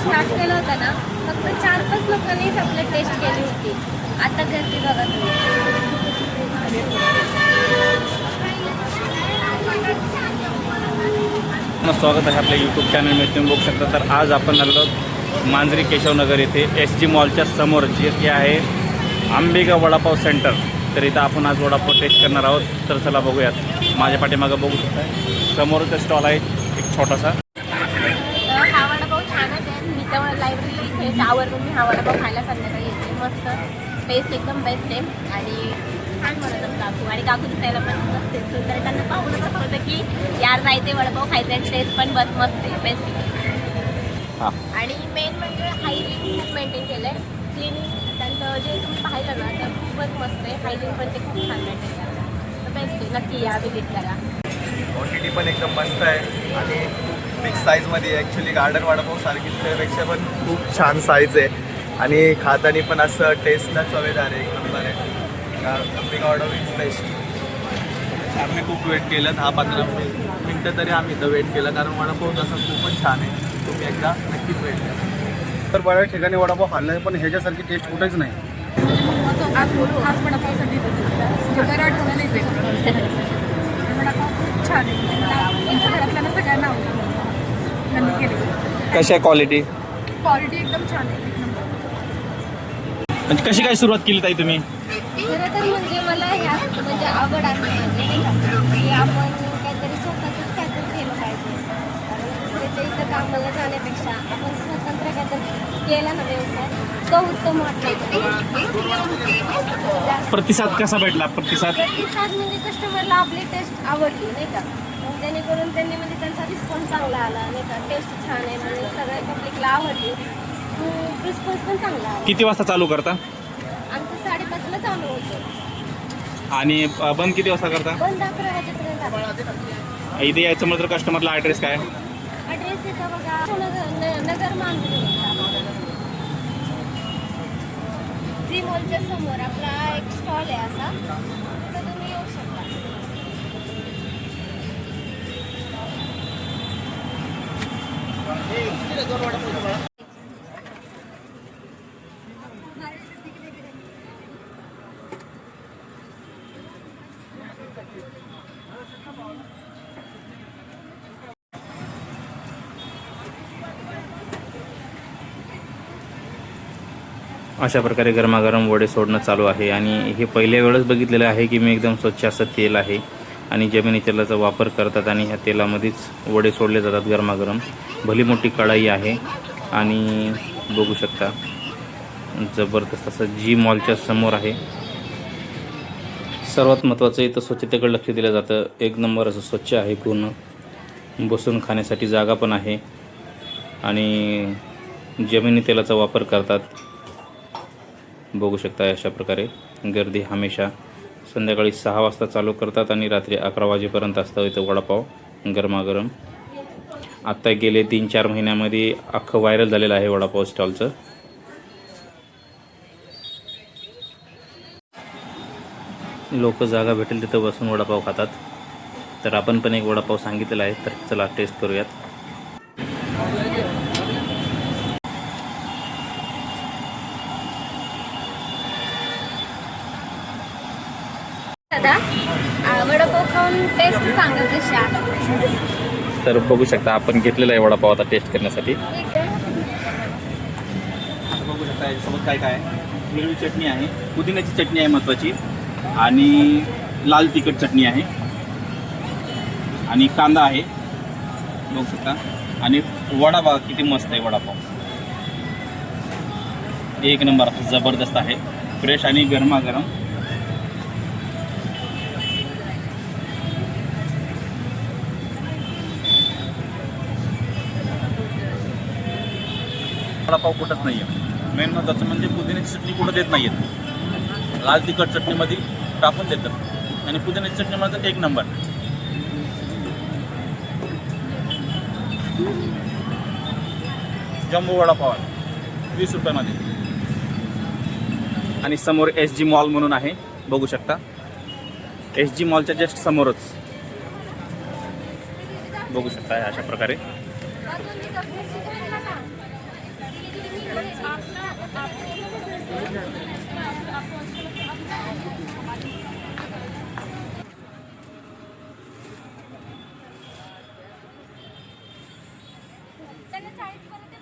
Start केलं होतं ना, फक्त 4-5 लोकांनीच आपलं टेस्ट केली होती. आता गर्दी बघा तुम्ही. स्वागत आहे आपल्या यूट्यूब चॅनलमध्ये. तुम्ही बघू शकता तर आज आपण आलो मांजरी केशवनगर येथे SG मॉलच्या समोर जे की आहे अंबिका वडापाव सेंटर. तर इथं आपण आज वडापाव टेस्ट करणार आहोत. तर चला बघूयात. माझ्या पाठीमागं बघू शकता समोरचा स्टॉल आहे एक छोटासा. हा वडापाव छानच आहे. मी तर लायब्ररी इथे टावरवरून मी हा वडापाव खायला संध्याकाळी येते. मस्त टेस्ट एकदम बेस्ट आहे आणि छान बनवतात काकू. आणि काकू दिसायला पण मस्त आहे. तर त्यांना पाहूनच असं होतं की यार जायचे वडापाव खायचा आहे. टेस्ट पण बस मस्त आहे, बेस्ट. आणि मेन म्हणजे हायजीन खूप मेंटेन केलं आहे. क्लिनिंग त्यांचं जे तुम्ही पाहिलं ना तर खूपच मस्त आहे. हायजीन पण ते खूप छान मेंटेन करतात. तर बेस्ट आहे, नक्की या विजिट करा. क्वांटिटी पण एकदम मस्त आहे आणि बिग साईजमध्ये आहे. ॲक्च्युली गार्डन वडापाव सारखी त्यापेक्षा पण खूप छान साईज आहे आणि खाताना पण असं टेस्टला चवेदार आहे, एक नंबर आहे. Ambika vada pav is best. आम्ही खूप वेट केलं, 10-15 मिनटं तरी आम्ही इथं वेट केलं कारण वडापाव तसं खूपच छान आहे. तुम्ही एकदा नक्कीच वेट करा. तर बऱ्याच ठिकाणी वडापाव खाल्ला पण ह्याच्यासारखी टेस्ट कुठेच नाही. आज खास वडापावसाठी वडापाव खूप छान आहे. आमच्या घरातल्या सगळ्यांना आवडतं. त्यांनी केली कशी आहे क्वालिटी? क्वालिटी एकदम छान आहे, एक नंबर. म्हणजे कशी काय सुरुवात केली ताई तुम्ही? खरं तर म्हणजे मला ह्या म्हणजे आवड आहे की आपण काहीतरी स्वतःचंच काहीतरी केलं पाहिजे. कारण दुसऱ्याच्या इथं कामाला जाण्यापेक्षा आपण स्वतंत्र काहीतरी केला ना व्यवसाय तो उत्तम वाटतो. प्रतिसाद कसा भेटला? प्रतिसाद म्हणजे कस्टमरला आपली टेस्ट आवडली नाही का, मग जेणेकरून त्यांनी म्हणजे त्यांचा रिस्पॉन्स चांगला आला नाही का. टेस्ट छान आहे म्हणजे सगळ्या पब्लिकला आवडली. रिस्पॉन्स पण चांगला आला. किती वाजता चालू करता? आमचं 5:30ला चालू होतं आणि बंद किती वाजता करता? बंद 11 वाजेपर्यंत. इथे यायचं म्हटलं तर कस्टमरला ॲड्रेस काय? ॲड्रेस येतं बघा नगर मांजरी जी मॉलच्या समोर आपला एक स्टॉल आहे असा, तर तुम्ही येऊ शकता. अशा प्रकारे गरमागरम वडे सोडणं चालू आहे. आणि हे पहिल्या वेळेस बघितलेलं आहे की मी एकदम स्वच्छ असं तेल आहे आणि जमिनी तेलाचा वापर करतात आणि ह्या तेलामध्येच वडे सोडले जातात गरमागरम. भली मोठी कढाई आहे आणि बघू शकता जबरदस्त असं जी मॉलच्या समोर आहे. सर्वात महत्त्वाचं इथं स्वच्छतेकडे लक्ष दिलं जातं. एक नंबर असं स्वच्छ आहे पूर्ण. बसून खाण्यासाठी जागा पण आहे आणि जमिनी तेलाचा वापर करतात. बघू शकता अशा प्रकारे गर्दी हमेशा संध्याकाळी 6 वाजता चालू करतात आणि रात्री 11 वाजेपर्यंत असतं इथं वडापाव गरमागरम. आत्ता गेले 3-4 महिन्यामध्ये अख्खं व्हायरल झालेलं आहे वडापाव स्टॉलचं. लोक जागा भेटेल तिथं बसून वडापाव खातात. तर आपण पण एक वडापाव सांगितलेला आहे, तर चला टेस्ट करूयात. दादा वडापाव खाऊन टेस्ट सांगा कशी आहे. तर बघू शकता आपण घेतलेला आहे वडापाव आता टेस्ट करण्यासाठी. बघू शकता याच्यासोबत काय काय आहे. हिरवी चटणी आहे, पुदिन्याची चटणी आहे महत्त्वाची, आणि लाल तिखट चटणी आहे आणि कांदा आहे. बघू शकता. आणि वडा बघा किती मस्त आहे वडापाव. एक नंबर जबरदस्त आहे, फ्रेश आणि गरमागरम. वडापाव कुठंच नाही आहे. मेन महत्त्वाचं म्हणजे पुदिन्याची चटणी कुठं देत नाही आहेत. लाल तिखट चटणीमध्ये टाकून देतात आणि पुदिन्याची चटणी म्हणतात एक नंबर. जम्बो वडापाव 20 रुपयामध्ये. आणि समोर SG मॉल म्हणून आहे, बघू शकता. SG मॉलच्या जस्ट समोरच बघू शकता अशा प्रकारे. त्यांना 40 पर्यंत